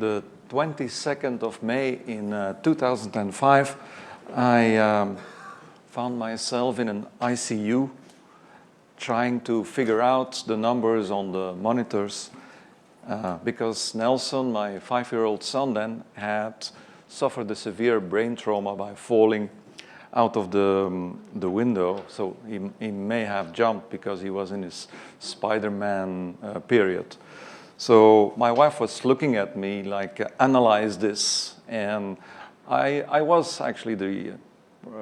the 22nd of May in 2005, I found myself in an ICU trying to figure out the numbers on the monitors because Nelson, my 5-year-old son then, had suffered a severe brain trauma by falling out of the window. So he may have jumped because he was in his Spider-Man period. So my wife was looking at me like, analyze this. And I was actually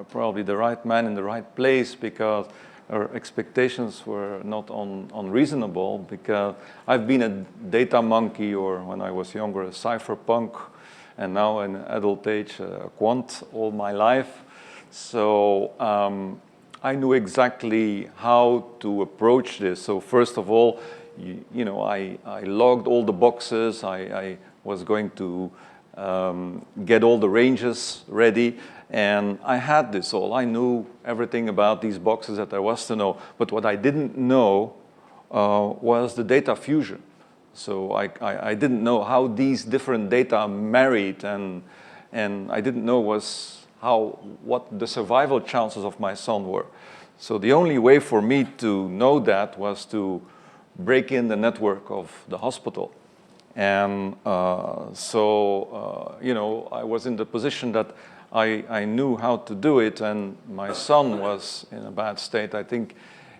probably the right man in the right place because our expectations were not unreasonable, because I've been a data monkey, or when I was younger, a cypherpunk, and now in adult age, a quant all my life. So I knew exactly how to approach this. So first of all, I logged all the boxes. I was going to get all the ranges ready, and I had this all. I knew everything about these boxes that there was to know, but what I didn't know was the data fusion. So I didn't know how these different data married, and I didn't know what the survival chances of my son were. So the only way for me to know that was to break in the network of the hospital. And I was in the position that I knew how to do it, and my son was in a bad state. I think,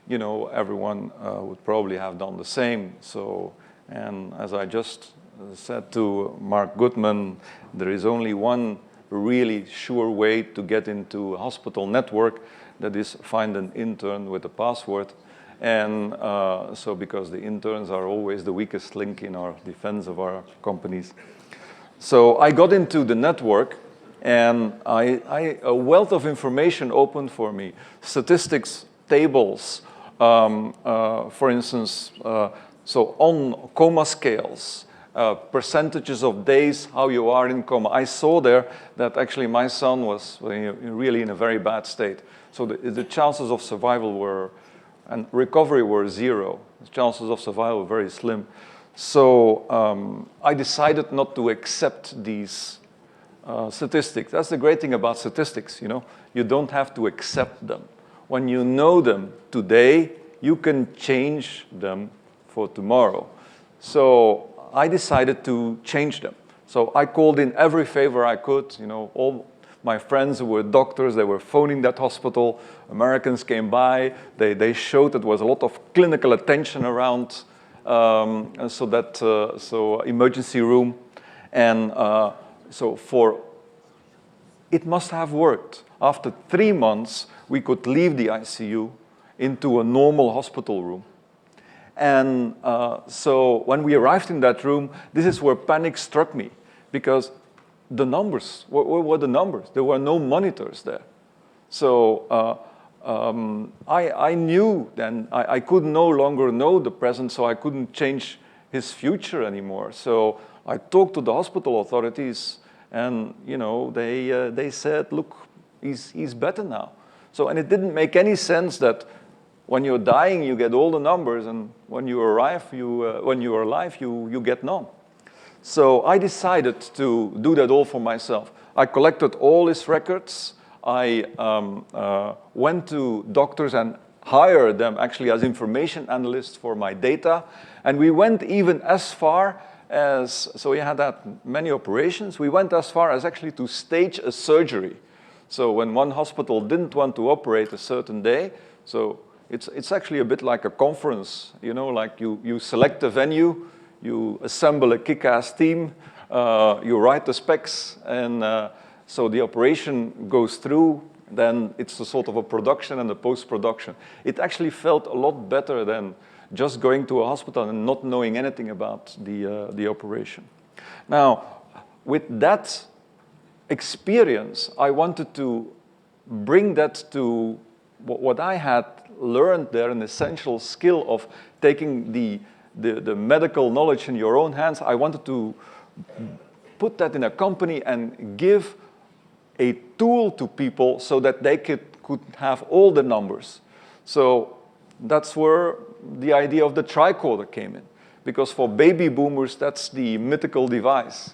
everyone would probably have done the same. So, and as I just said to Mark Goodman, there is only one really sure way to get into a hospital network, that is find an intern with a password. And so because the interns are always the weakest link in our defense of our companies. So I got into the network, and a wealth of information opened for me. Statistics, tables, for instance, so on coma scales, percentages of days, how you are in coma. I saw there that actually my son was really in a very bad state. So the chances of survival and recovery were zero. The chances of survival were very slim. So I decided not to accept these statistics. That's the great thing about statistics, You don't have to accept them. When you know them today, you can change them for tomorrow. So I decided to change them. So I called in every favor I could. All my friends who were doctors, they were phoning that hospital. Americans came by. They showed that there was a lot of clinical attention around, so emergency room. And it must have worked. After 3 months, we could leave the ICU into a normal hospital room. And so when we arrived in that room, this is where panic struck me, because the numbers, what were the numbers? There were no monitors there. So I knew then I could no longer know the present, so I couldn't change his future anymore. So I talked to the hospital authorities, and they said, look, he's better now. So, and it didn't make any sense that when you're dying, you get all the numbers, and when you arrive, when you're alive, you get none. So I decided to do that all for myself. I collected all his records. I went to doctors and hired them actually as information analysts for my data. And we went even as far as, so we had that many operations, we went as far as actually to stage a surgery. So when one hospital didn't want to operate a certain day, so it's actually a bit like a conference, like you select a venue, you assemble a kick-ass team, you write the specs, and so the operation goes through, then it's a sort of a production and a post-production. It actually felt a lot better than just going to a hospital and not knowing anything about the operation. Now, with that experience, I wanted to bring that to what I had learned there, an essential skill of taking the medical knowledge in your own hands. I wanted to put that in a company and give a tool to people so that they could have all the numbers. So that's where the idea of the tricorder came in. Because for baby boomers, that's the mythical device.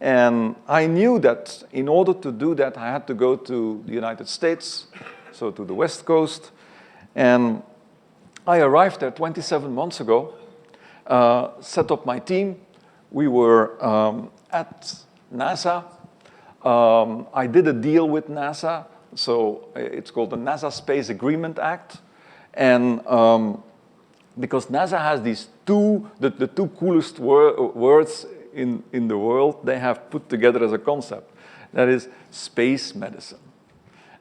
And I knew that in order to do that, I had to go to the United States, so to the West Coast. And I arrived there 27 months ago, set up my team. We were at NASA. I did a deal with NASA, so it's called the NASA Space Agreement Act. And because NASA has these the two coolest words in the world, they have put together as a concept. That is space medicine.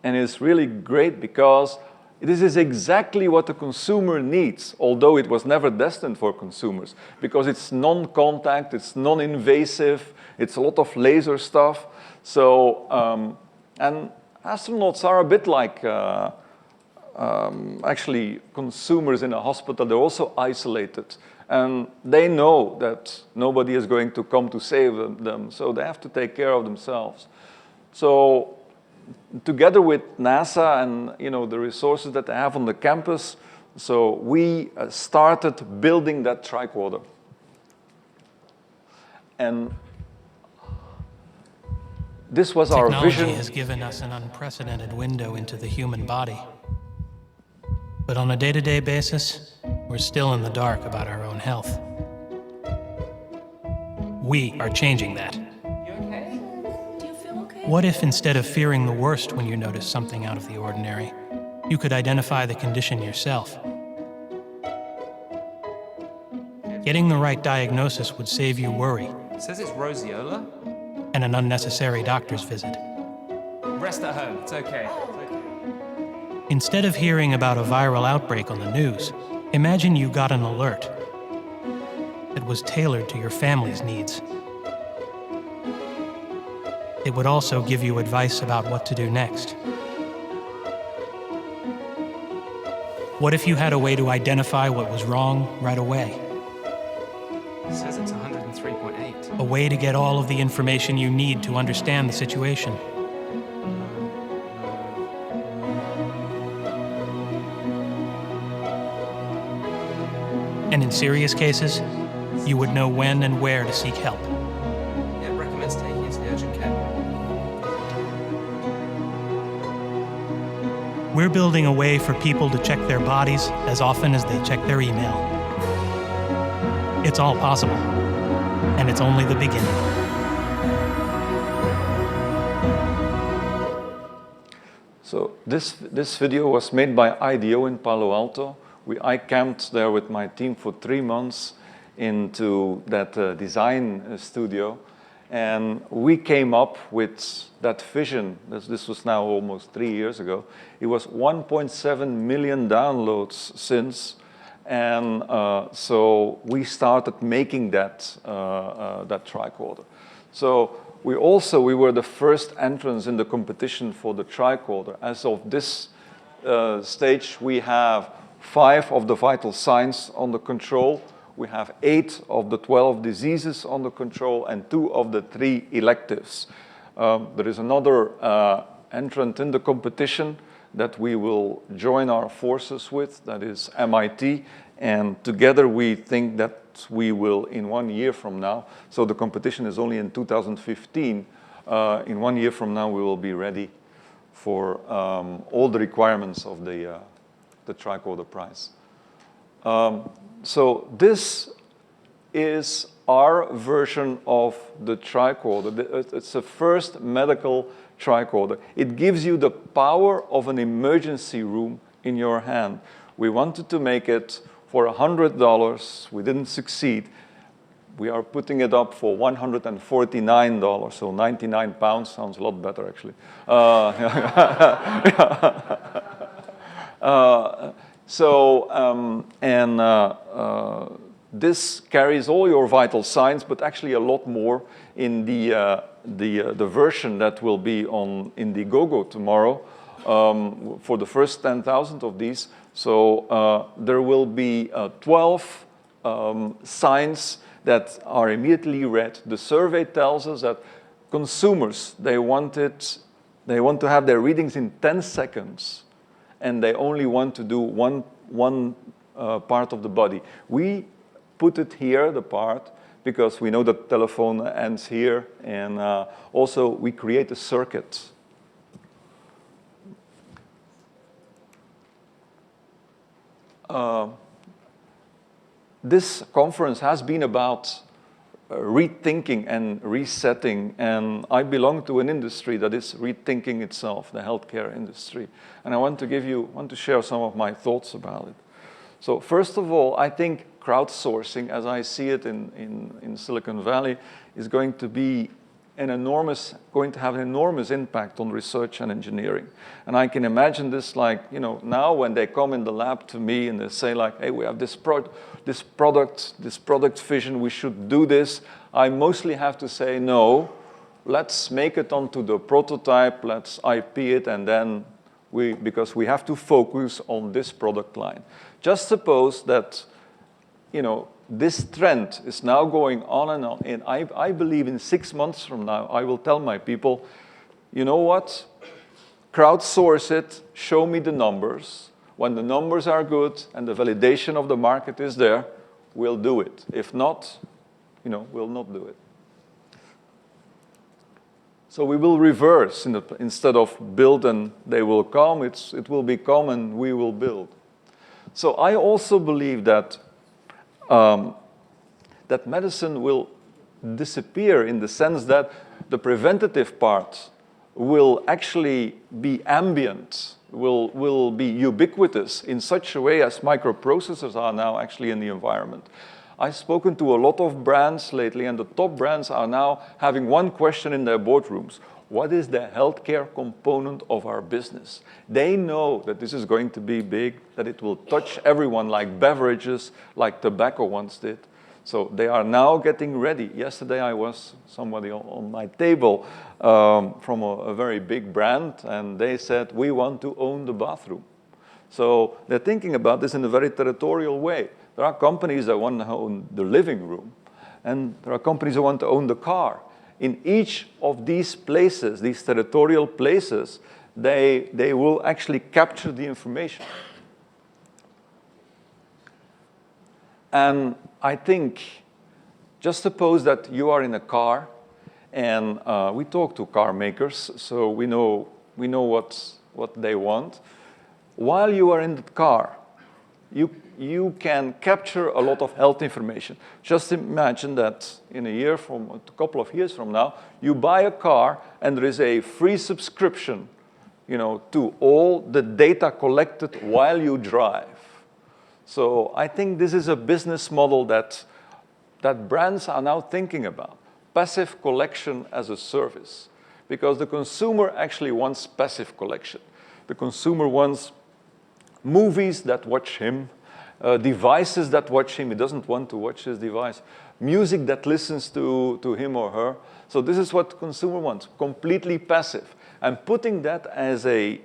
And it's really great because this is exactly what the consumer needs, although it was never destined for consumers, because it's non-contact, it's non-invasive, it's a lot of laser stuff. So, and astronauts are a bit like actually consumers in a hospital. They're also isolated, and they know that nobody is going to come to save them, so they have to take care of themselves. So together with NASA and the resources that they have on the campus, so we started building that tricorder. And this was our vision. Technology has given us an unprecedented window into the human body. But on a day-to-day basis, we're still in the dark about our own health. We are changing that. You okay? Do you feel okay? What if instead of fearing the worst when you notice something out of the ordinary, you could identify the condition yourself? Getting the right diagnosis would save you worry It says it's roseola. and an unnecessary doctor's visit. Rest at home. It's okay. Instead of hearing about a viral outbreak on the news, imagine you got an alert that was tailored to your family's needs. It would also give you advice about what to do next. What if you had a way to identify what was wrong right away? It says it's 103.8. A way to get all of the information you need to understand the situation. And in serious cases, you would know when and where to seek help. Yeah, it recommends taking it to the urgent care. We're building a way for people to check their bodies as often as they check their email. It's all possible, and it's only the beginning. So this video was made by IDEO in Palo Alto. I camped there with my team for 3 months into that design studio, and we came up with that vision. This was now almost 3 years ago. It was 1.7 million downloads since, and so we started making that tricorder. So we were the first entrants in the competition for the tricorder. As of this stage, we have 5 of the vital signs on the control. We have 8 of the 12 diseases on the control and 2 of the 3 electives. There is another entrant in the competition that we will join our forces with, that is MIT, and together we think that we will, in 1 year from now, so the competition is only in 2015, in 1 year from now we will be ready for all the requirements of the tricorder prize. So this is our version of the tricorder. It's the first medical tricorder. It gives you the power of an emergency room in your hand. We wanted to make it for $100. We didn't succeed. We are putting it up for $149, so 99 pounds. Sounds a lot better, actually. This carries all your vital signs, but actually a lot more in the version that will be on Indiegogo tomorrow for the first 10,000 of these. So there will be 12 signs that are immediately read. The survey tells us that consumers, they want to have their readings in 10 seconds, and they only want to do one part of the body. We put it here, the part, because we know that telephone ends here, and also we create a circuit. This conference has been about rethinking and resetting, and I belong to an industry that is rethinking itself, the healthcare industry. And I want to share some of my thoughts about it. So first of all, I think crowdsourcing, as I see it in Silicon Valley, is going to have an enormous impact on research and engineering. And I can imagine this like, now when they come in the lab to me and they say like, hey, we have this product vision, we should do this. I mostly have to say, no, let's make it onto the prototype, let's IP it, and then because we have to focus on this product line. Just suppose that, this trend is now going on and on, and I believe in 6 months from now, I will tell my people, you know what? Crowdsource it, show me the numbers. When the numbers are good and the validation of the market is there, we'll do it. If not, we'll not do it. So we will reverse instead of build and they will come, it will become and we will build. So I also believe that that medicine will disappear in the sense that the preventative part will actually be ambient, will be ubiquitous in such a way as microprocessors are now actually in the environment. I've spoken to a lot of brands lately, and the top brands are now having one question in their boardrooms. What is the healthcare component of our business? They know that this is going to be big, that it will touch everyone like beverages, like tobacco once did. So they are now getting ready. Yesterday I was somebody on my table from a very big brand, and they said, we want to own the bathroom. So they're thinking about this in a very territorial way. There are companies that want to own the living room, and there are companies that want to own the car. In each of these places, these territorial places, they will actually capture the information. And I think, just suppose that you are in a car, and we talk to car makers, so we know what they want. While you are in the car, you can capture a lot of health information. Just imagine that in a couple of years from now, you buy a car and there is a free subscription, to all the data collected while you drive. So I think this is a business model that brands are now thinking about. Passive collection as a service. Because the consumer actually wants passive collection. The consumer wants movies that watch him, devices that watch him. He doesn't want to watch his device. Music that listens to him or her. So this is what the consumer wants, completely passive. And putting that as a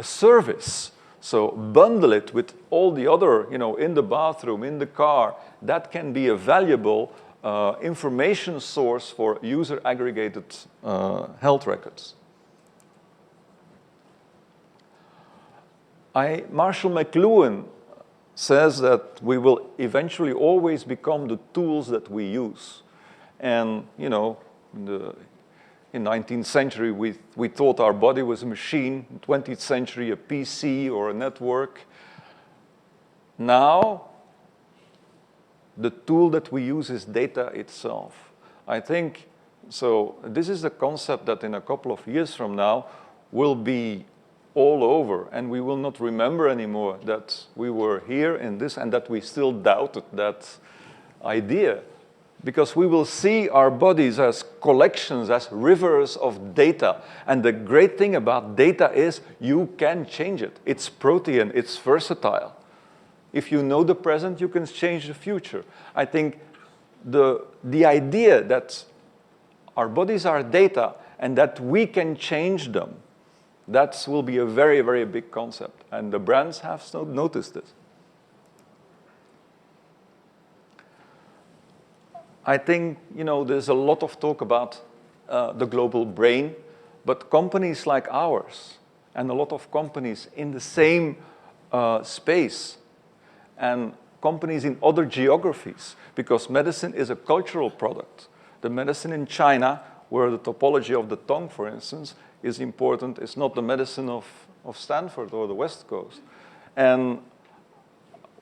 service, so bundle it with all the other, in the bathroom, in the car, that can be a valuable information source for user-aggregated health records. Marshall McLuhan says that we will eventually always become the tools that we use. And, in the 19th century, we thought our body was a machine. In the 20th century, a PC or a network. Now, the tool that we use is data itself. I think, so this is the concept that in a couple of years from now will be all over, and we will not remember anymore that we were here in this and that we still doubted that idea. Because we will see our bodies as collections, as rivers of data. And the great thing about data is you can change it. It's protean, it's versatile. If you know the present, you can change the future. I think the idea that our bodies are data and that we can change them, that will be a very, very big concept. And the brands have noticed this. I think, there's a lot of talk about the global brain, but companies like ours and a lot of companies in the same space and companies in other geographies, because medicine is a cultural product. The medicine in China, where the topology of the tongue, for instance, is important, is not the medicine of Stanford or the West Coast. And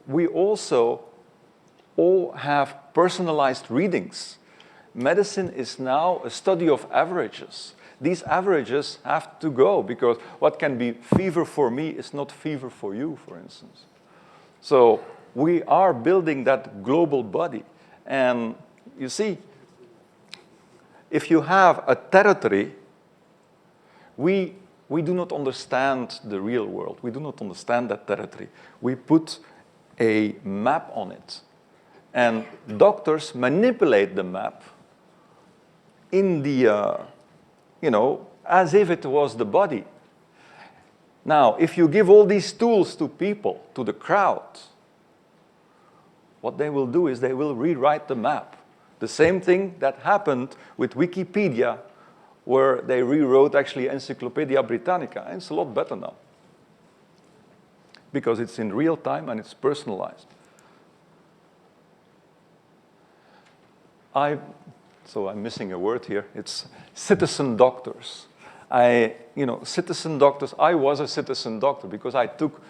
we also all have personalized readings. Medicine is now a study of averages. These averages have to go, because what can be fever for me is not fever for you, for instance. So we are building that global body. And you see, if you have a territory, we do not understand the real world. We do not understand that territory. We put a map on it. And doctors manipulate the map in the, as if it was the body. Now, if you give all these tools to people, to the crowd, what they will do is they will rewrite the map. The same thing that happened with Wikipedia, where they rewrote actually Encyclopedia Britannica. And it's a lot better now, because it's in real time and it's personalized. So I'm missing a word here. It's citizen doctors. Citizen doctors, I was a citizen doctor because I took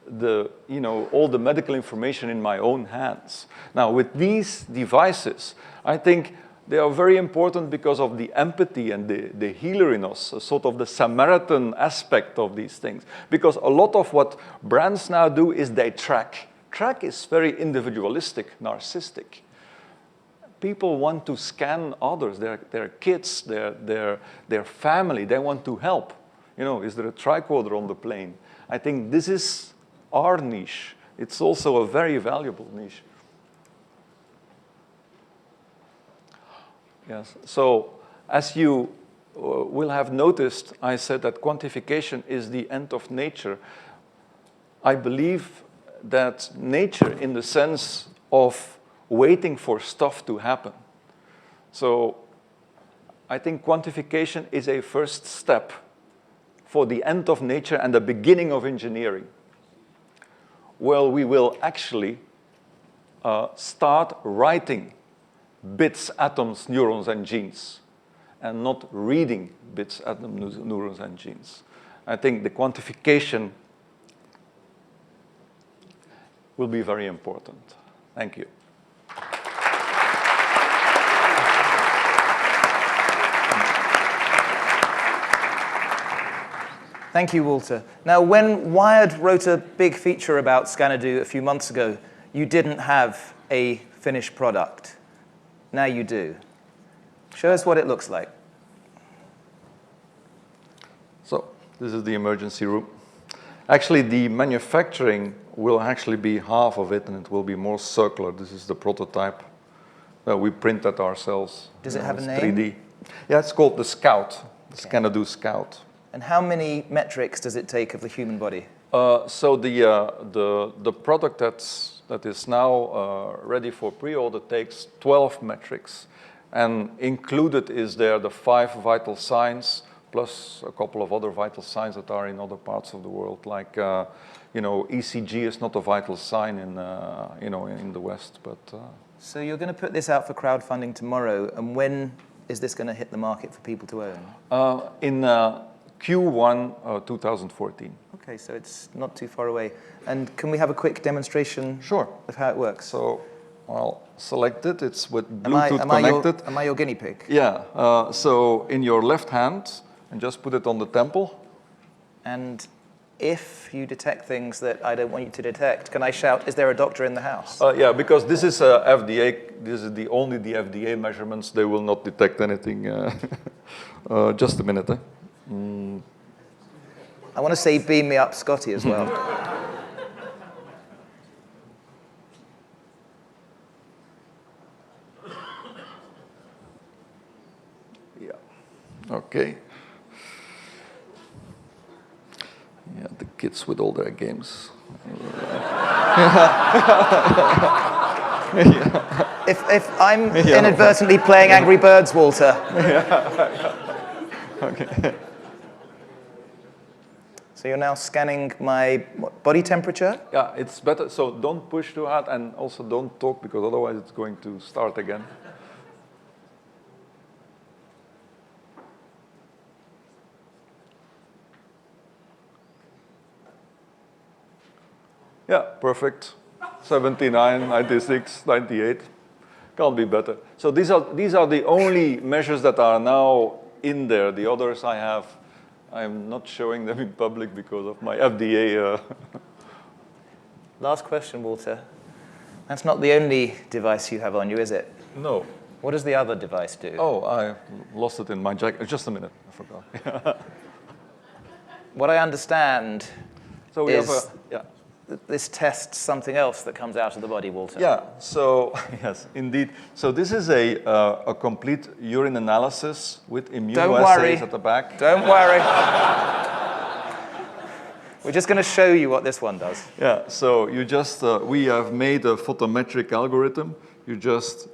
all the medical information in my own hands. Now, with these devices, I think they are very important because of the empathy and the healer in us, sort of the Samaritan aspect of these things. Because a lot of what brands now do is they track. Track is very individualistic, narcissistic. People want to scan others, their kids, their family. They want to help. Is there a tricorder on the plane? I think this is our niche. It's also a very valuable niche. Yes. So as you will have noticed, I said that quantification is the end of nature. I believe that nature, in the sense of waiting for stuff to happen. So I think quantification is a first step for the end of nature and the beginning of engineering. Well, we will actually start writing bits, atoms, neurons, and genes, and not reading bits, atoms, neurons, and genes. I think the quantification will be very important. Thank you. Thank you, Walter. Now, when Wired wrote a big feature about Xanadu a few months ago, you didn't have a finished product. Now you do. Show us what it looks like. So this is the emergency room. Actually, the manufacturing will actually be half of it, and it will be more circular. This is the prototype. We print that ourselves. Does it have a name? 3D. Yeah, it's called the Scout. The Xanadu Scout. And how many metrics does it take of the human body? So the product that is now ready for pre-order takes 12 metrics, and included is there the 5 vital signs plus a couple of other vital signs that are in other parts of the world, like ECG is not a vital sign in in the West, but. So you're going to put this out for crowdfunding tomorrow, and when is this going to hit the market for people to own? In Q1 2014. Okay, so it's not too far away. And can we have a quick demonstration of how it works? So I'll select it. It's with Bluetooth connected. Am I your guinea pig? Yeah. So in your left hand, and just put it on the temple. And if you detect things that I don't want you to detect, can I shout, "Is there a doctor in the house?" Yeah, because this is FDA. This is only the FDA measurements. They will not detect anything. Just a minute. I want to say beam me up Scotty as well. Yeah. Okay. Yeah, the kids with all their games. If I'm inadvertently playing Angry Birds, Walter. Okay. So you're now scanning my body temperature? Yeah, it's better. So don't push too hard and also don't talk because otherwise it's going to start again. Yeah, perfect. 79, 96, 98. Can't be better. So these are the only measures that are now in there. The others I'm not showing them in public because of my FDA. Last question, Walter. That's not the only device you have on you, is it? No. What does the other device do? Oh, I lost it in my jacket. Just a minute, I forgot. What I understand So we is have yeah. this tests something else that comes out of the body, Walter. Yeah, so, yes, indeed. So this is a complete urine analysis with immunoassays at the back. Don't worry. We're just going to show you what this one does. Yeah, so you just, we have made a photometric algorithm. You just,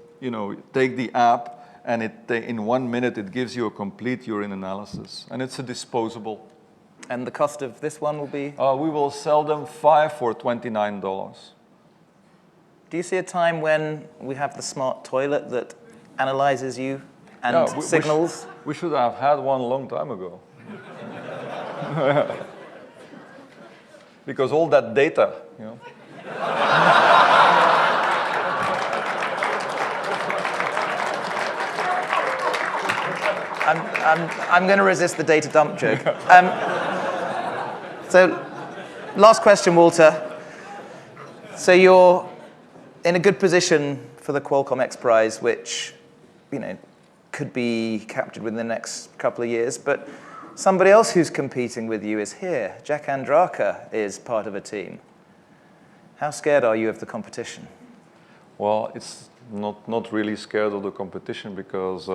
take the app, and in 1 minute it gives you a complete urine analysis. And it's a disposable. And the cost of this one will be? We will sell them 5 for $29. Do you see a time when we have the smart toilet that analyzes you and signals? We should have had one a long time ago. Because all that data, I'm going to resist the data dump joke. So, last question, Walter. So you're in a good position for the Qualcomm X Prize, which, could be captured within the next couple of years. But somebody else who's competing with you is here. Jack Andraka is part of a team. How scared are you of the competition? Well, it's not really scared of the competition because,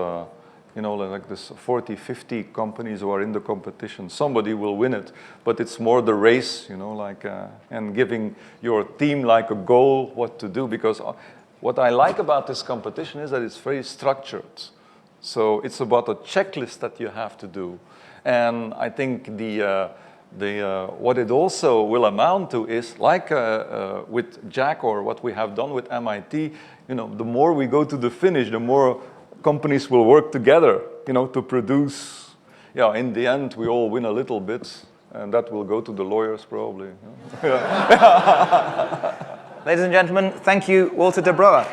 like this 40, 50 companies who are in the competition, somebody will win it. But it's more the race, and giving your team like a goal what to do. Because what I like about this competition is that it's very structured. So it's about a checklist that you have to do. And I think what it also will amount to is like with Jack or what we have done with MIT, the more we go to the finish, the more companies will work together, to produce. Yeah, in the end, we all win a little bit, and that will go to the lawyers probably. Ladies and gentlemen, thank you, Walter de Brouwer.